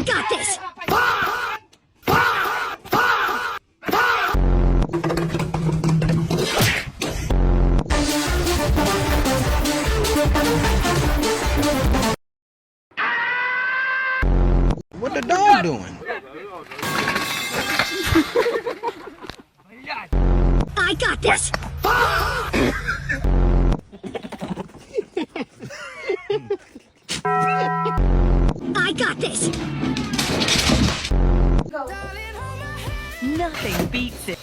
I got this! What the dog doing? I got this! I got this! Nothing beats it.